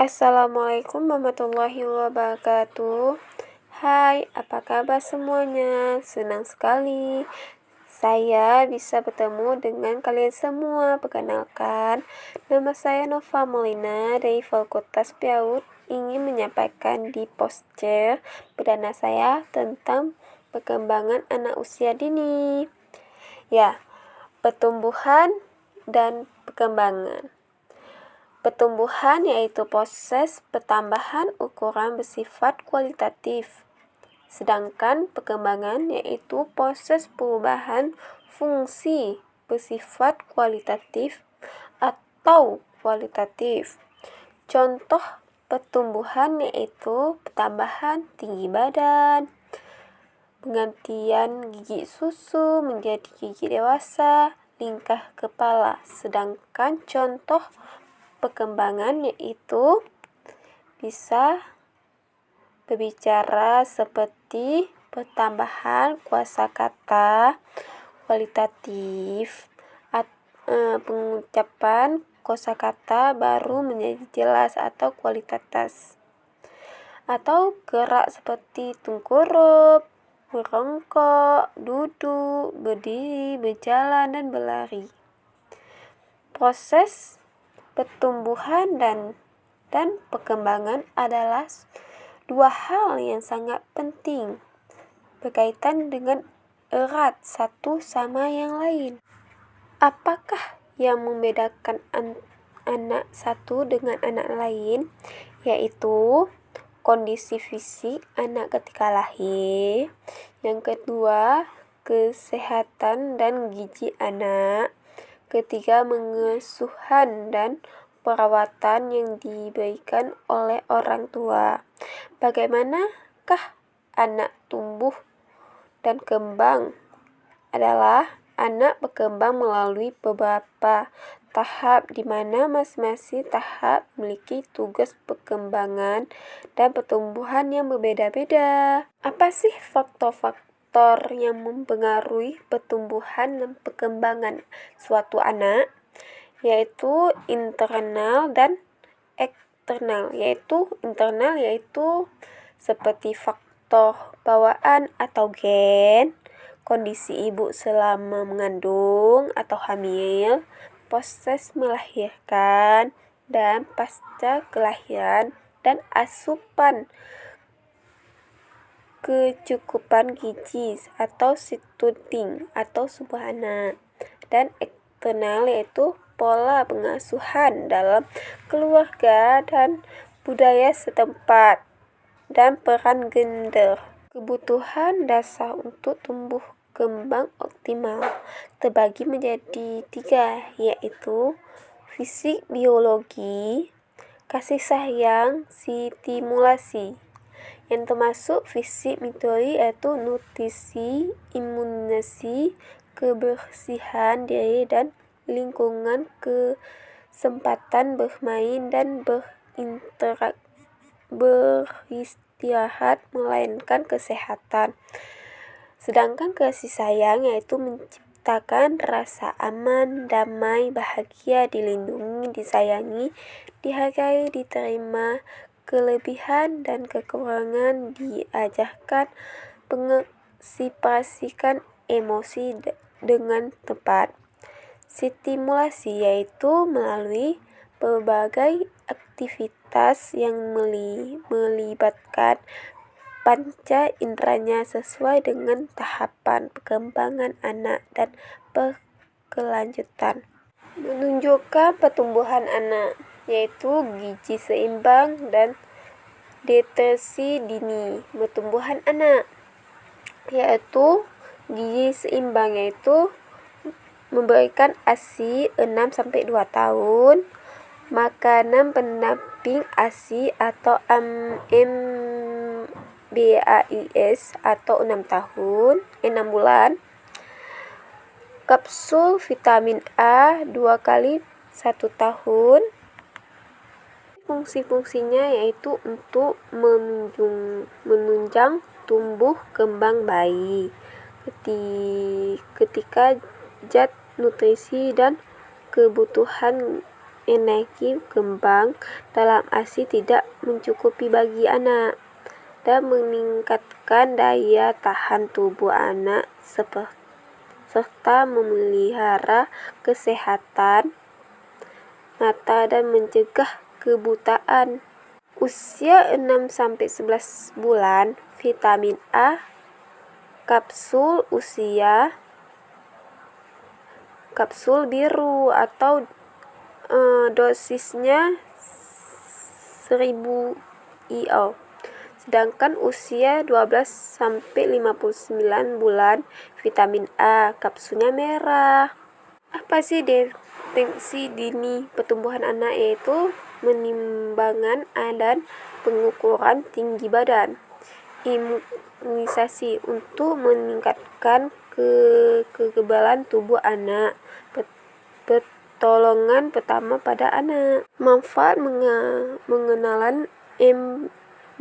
Assalamualaikum warahmatullahi wabarakatuh. Hai, apa kabar semuanya? Senang sekali saya bisa bertemu dengan kalian semua. Perkenalkan, nama saya Nova Molina dari Fakultas PAUD, ingin menyampaikan di poster perdana saya tentang perkembangan anak usia dini. Ya, pertumbuhan dan perkembangan. Pertumbuhan yaitu proses pertambahan ukuran bersifat kualitatif, sedangkan perkembangan yaitu proses perubahan fungsi bersifat kualitatif atau kualitatif. Contoh pertumbuhan yaitu pertambahan tinggi badan, penggantian gigi susu menjadi gigi dewasa, tingkah kepala. Sedangkan contoh perkembangan yaitu bisa berbicara seperti pertambahan kosakata kualitatif, pengucapan kosakata baru menjadi jelas atau kualitatif, atau gerak seperti tengkurap, merongkok, duduk, berdiri, berjalan, dan berlari. Proses pertumbuhan dan perkembangan adalah dua hal yang sangat penting, berkaitan dengan erat satu sama yang lain. Apakah yang membedakan anak satu dengan anak lain? Yaitu kondisi fisik anak ketika lahir. Yang kedua, kesehatan dan gizi anak. Ketiga, pengasuhan dan perawatan yang diberikan oleh orang tua. Bagaimanakah anak tumbuh dan kembang? Adalah anak berkembang melalui beberapa tahap, di mana masing-masing tahap memiliki tugas perkembangan dan pertumbuhan yang berbeda-beda. Apa sih faktor-faktor yang mempengaruhi pertumbuhan dan perkembangan suatu anak? Yaitu internal dan eksternal. Internal yaitu seperti faktor bawaan atau gen, kondisi ibu selama mengandung atau hamil, proses melahirkan dan pasca kelahiran, dan asupan kecukupan gizi atau stunting atau subuh anak. Dan eksternal yaitu pola pengasuhan dalam keluarga dan budaya setempat, dan peran gender. Kebutuhan dasar untuk tumbuh kembang optimal terbagi menjadi 3, yaitu fisik biologi, kasih sayang, stimulasi. Yang termasuk fisik biologi yaitu nutrisi, imunisasi, kebersihan diri dan lingkungan, kesempatan bermain dan beristirahat, melainkan kesehatan. Sedangkan kasih sayang yaitu menciptakan rasa aman, damai, bahagia, dilindungi, disayangi, dihargai, diterima, kelebihan dan kekurangan, diajarkan, mengekspresikan emosi dengan tepat. Stimulasi yaitu melalui berbagai aktivitas yang melibatkan panca inderanya sesuai dengan tahapan perkembangan anak dan berkelanjutan. Menunjukkan pertumbuhan anak yaitu gizi seimbang dan deteksi dini. Pertumbuhan anak yaitu gizi seimbang yaitu memberikan ASI 6-2 tahun, makanan pendamping ASI atau MBAIS atau 6 bulan, kapsul vitamin A 2 kali 1 tahun. Fungsi-fungsinya yaitu untuk menunjang tumbuh kembang bayi, ketika zat nutrisi dan kebutuhan energi kembang dalam ASI tidak mencukupi bagi anak, dan meningkatkan daya tahan tubuh anak serta memelihara kesehatan mata dan mencegah kebutaan. Usia 6-11 bulan, vitamin A kapsul kapsul biru atau dosisnya 1000 IU. Sedangkan usia 12-59 bulan, vitamin A kapsulnya merah. Apa sih deteksi dini pertumbuhan anak? Yaitu menimbangan dan pengukuran tinggi badan, imunisasi untuk meningkatkan kekebalan tubuh anak, pertolongan pertama pada anak. Manfaat mengenalan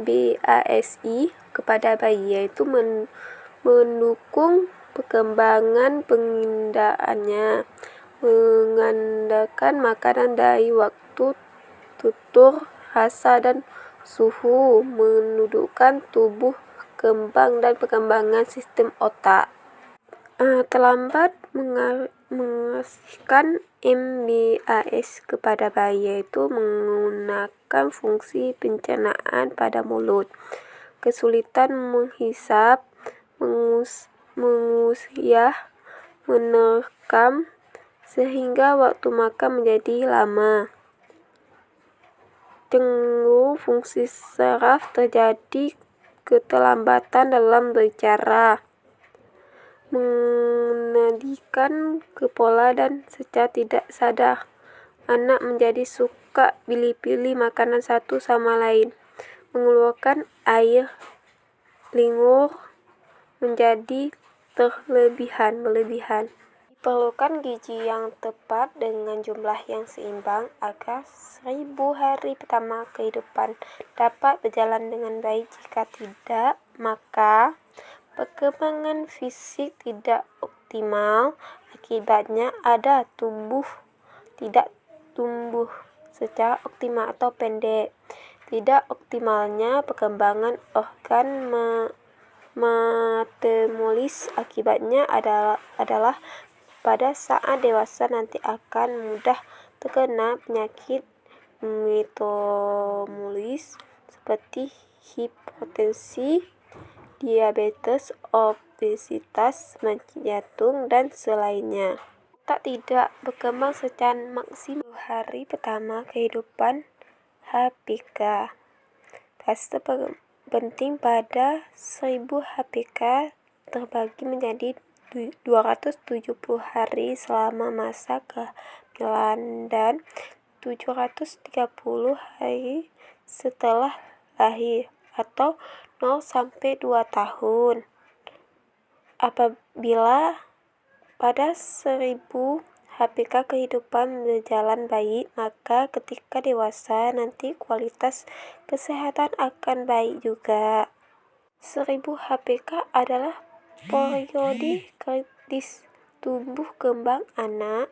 MBASI kepada bayi yaitu mendukung perkembangan pengindaannya, mengandalkan makanan dari waktu tutur, rasa, dan suhu, menundukkan tubuh kembang dan perkembangan sistem otak. Terlambat mengasihkan MBAS kepada bayi yaitu menggunakan fungsi pencernaan pada mulut, kesulitan menghisap, mengusyah, menerkam, sehingga waktu makan menjadi lama. Gangguan fungsi saraf, terjadi keterlambatan dalam berbicara, mengendalikan kepala, dan secara tidak sadar anak menjadi suka pilih-pilih makanan satu sama lain, mengeluarkan air liur menjadi berlebihan. Diperlukan gizi yang tepat dengan jumlah yang seimbang agar 1000 hari pertama kehidupan dapat berjalan dengan baik. Jika tidak, maka perkembangan fisik tidak optimal. Akibatnya ada tidak tumbuh secara optimal atau pendek. Tidak optimalnya perkembangan organ metabolis akibatnya adalah pada saat dewasa nanti akan mudah terkena penyakit metabolis seperti hipertensi, diabetes, obesitas, penyakit jantung, dan selainnya. Tak tidak berkembang secara maksimal hari pertama kehidupan HPK. Fase penting pada 1000 HPK terbagi menjadi 270 hari selama masa kehamilan dan 730 hari setelah lahir atau 0-2 tahun. Apabila pada 1000 HPK kehidupan berjalan baik, maka ketika dewasa nanti kualitas kesehatan akan baik juga. 1000 HPK adalah periode kritis tumbuh kembang anak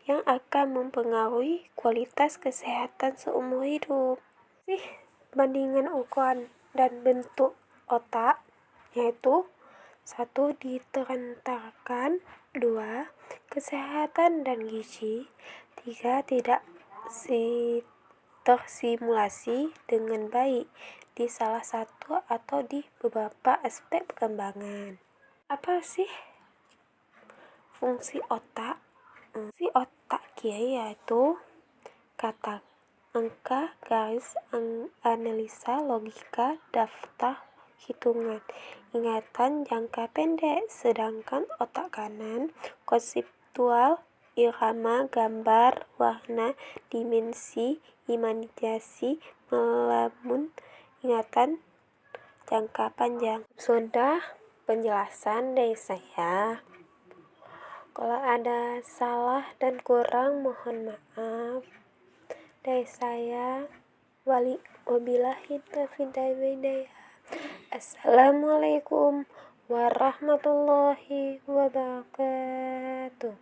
yang akan mempengaruhi kualitas kesehatan seumur hidup. Bandingan ukuran dan bentuk otak yaitu 1. Diterentarkan, 2. Kesehatan dan gizi, 3. Tidak tersimulasi dengan baik di salah satu atau di beberapa aspek perkembangan. Apa sih fungsi otak? Fungsi otak kiri yaitu kata angka, garis, analisa, logika, daftar, hitungan, ingatan jangka pendek, sedangkan otak kanan konseptual, irama, gambar, warna, dimensi, imajinasi, melamun, ingatan jangka panjang. Sudah penjelasan dari saya. Kalau ada salah dan kurang mohon maaf dari saya. Wabillahi taufiq wal hidayah. Assalamualaikum warahmatullahi wabarakatuh.